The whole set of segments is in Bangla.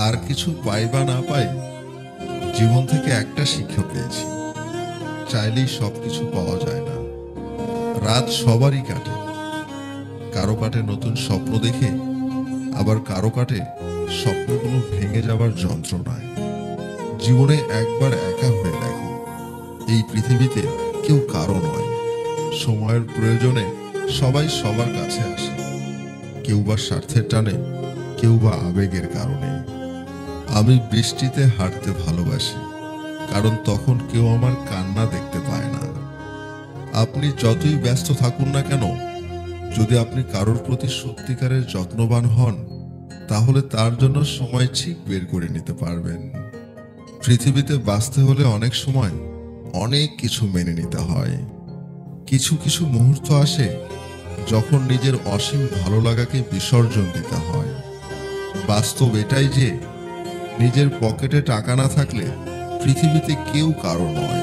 আর কিছু পাই বা না পাই, জীবন থেকে একটা শিক্ষা পেয়েছি, চাইলেই সবকিছু পাওয়া যায় না। রাত সবারই কাটে, কারো কাটে নতুন স্বপ্ন দেখে, আবার কারো কাটে স্বপ্নগুলো ভেঙে যাবার যন্ত্রণায়। জীবনে একবার একা হয়ে দেখো, এই পৃথিবীতে কেউ কারো নয়। সময়ের প্রয়োজনে সবাই সবার কাছে আসে, কেউ বা স্বার্থের টানে, কেউ বা আবেগের কারণে। আমি বৃষ্টিতে হাঁটতে ভালোবাসি, কারণ তখন কেউ আমার কান্না দেখতে পায় না। আপনি যতই ব্যস্ত থাকুন না কেন, যদি আপনি কারোর প্রতি সত্যিকারের যত্নবান হন, তাহলে তার জন্য সময় ঠিক বের করে নিতে পারবেন। পৃথিবীতে বাঁচতে হলে অনেক সময় অনেক কিছু মেনে নিতে হয়। কিছু কিছু মুহূর্ত আসে যখন নিজের অসীম ভালো লাগাকে বিসর্জন দিতে হয়। বাস্তব এটাই যে নিজের পকেটে টাকা না থাকলে পৃথিবীতে কেউ কারো নয়।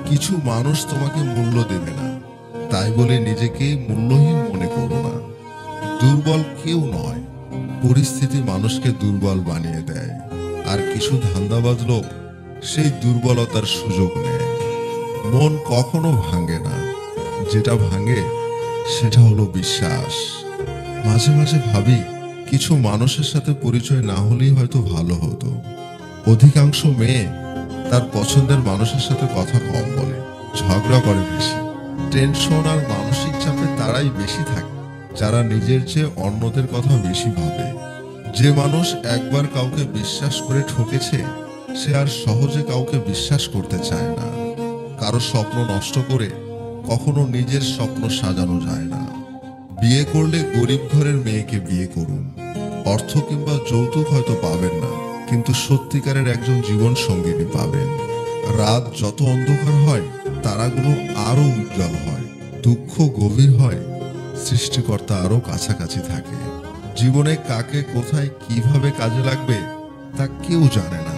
কিছু মানুষ তোমাকে মূল্য দেবে না, তাই বলে নিজেকে মূল্যহীন মনে করো না। দুর্বল কেউ নয়, পরিস্থিতি মানুষকে দুর্বল বানিয়ে দেয়। আর কিছু ধান্দাবাজ লোক সেই দুর্বলতার সুযোগ নেয়। মন কখনো ভাঙে না, যেটা ভাঙে সেটা হলো বিশ্বাস। মাঝে মাঝে ভাবি, কিছু মানুষের সাথে পরিচয় না হলেই হয়তো ভালো হতো। অধিকাংশ মেয়ে তার পছন্দের মানুষের সাথে কথা কম বলে, ঝগড়া করে বেশি। টেনশন আর মানসিক চাপে তারাই বেশি থাকে যারা নিজের চেয়ে অন্যদের কথা বেশি ভাবে। যে মানুষ একবার কাউকে বিশ্বাস করে ঠকেছে, সে আর সহজে কাউকে বিশ্বাস করতে চায় না। কারো স্বপ্ন নষ্ট করে কখনো নিজের স্বপ্ন সাজানো যায় না। বিয়ে করলে গরিব ঘরের মেয়েকে বিয়ে করুন। অর্থ কিংবা যৌতুক হয়তো পাবেন না, কিন্তু সত্যিকারের একজন জীবন সঙ্গিনী পাবেন। রাত যত অন্ধকার হয়, তারাগুলো আরো উজ্জ্বল হয়। দুঃখ গভীর হয়, সৃষ্টিকর্তা আরো কাছাকাছি থাকে। জীবনে কাকে কোথায় কিভাবে কাজে লাগবে তা কেউ জানে না,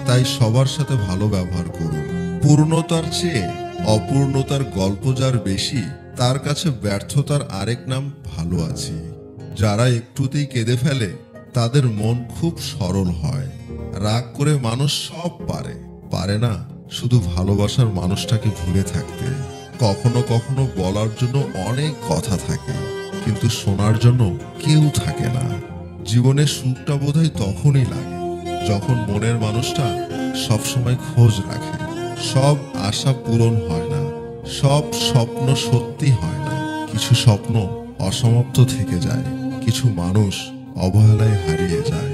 তাই সবার সাথে ভালো ব্যবহার করুন। পূর্ণতার চেয়ে অপূর্ণতার গল্প যার বেশি, তার কাছে ব্যর্থতার আরেক নাম ভালো আছি। যারা একটুতেই কেঁদে ফেলে, তাদের মন খুব সরল হয়। রাগ করে মানুষ সব পারে না শুধু ভালোবাসার মানুষটাকে ভুলে থাকতে। কখনো কখনো বলার জন্য অনেক কথা থাকে, কিন্তু শোনার জন্য কেউ থাকে না। জীবনে সুখটা বোধহয় তখনই লাগে যখন মনের মানুষটা সবসময় খোঁজ রাখে। সব আশা পূরণ হয় না, সব স্বপ্ন সত্যি হয় না। কিছু স্বপ্ন অসমাপ্ত থেকে যায়, কিছু মানুষ অবহেলায় হারিয়ে যায়।